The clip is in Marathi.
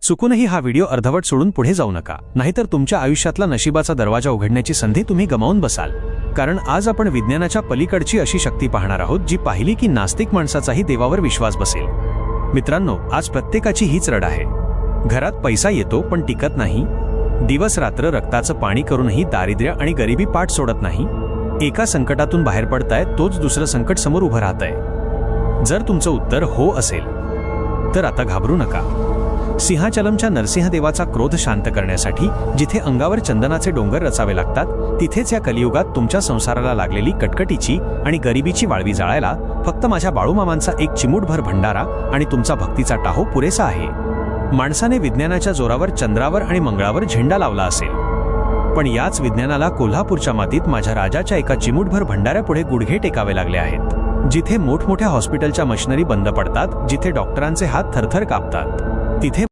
चुकूनही हा व्हिडिओ अर्धवट सोडून पुढे जाऊ नका, नाहीतर तुमच्या आयुष्यातला नशिबाचा दरवाजा उघडण्याची संधी तुम्ही गमावून बसाल. कारण आज आपण विज्ञानाच्या पलीकडची अशी शक्ती पाहणार आहोत जी पाहिली की नास्तिक माणसाचाही देवावर विश्वास बसेल. मित्रांनो, आज प्रत्येकाची हीच रड आहे. घरात पैसा येतो पण टिकत नाही. दिवस रात्र रक्ताचं पाणी करूनही दारिद्र्य आणि गरिबी पाठ सोडत नाही. एका संकटातून बाहेर पडताय तोच दुसरं संकट समोर उभं राहतंय. जर तुमचं उत्तर हो असेल तर आता घाबरू नका. सिंहाचलमच्या नरसिंहदेवाचा क्रोध शांत करण्यासाठी जिथे अंगावर चंदनाचे डोंगर रचावे लागतात, तिथेच या कलियुगात तुमच्या संसाराला लागलेली कटकटीची आणि गरिबीची वाळवी जाळायला फक्त माझ्या बाळूमामांचा एक चिमूटभर भंडारा आणि तुमचा भक्तीचा टाहो पुरेसा आहे. माणसाने विज्ञानाच्या जोरावर चंद्रावर आणि मंगळावर झेंडा लावला असेल, पण याच विज्ञानाला कोल्हापूरच्या मातीत माझ्या राजाच्या एका चिमूटभर भंडाऱ्यापुढे गुडघे टेकावे लागले आहेत. जिथे मोठमोठ्या हॉस्पिटलच्या मशिनरी बंद पडतात, जिथे डॉक्टरांचे हात थरथर कापतात, तिथे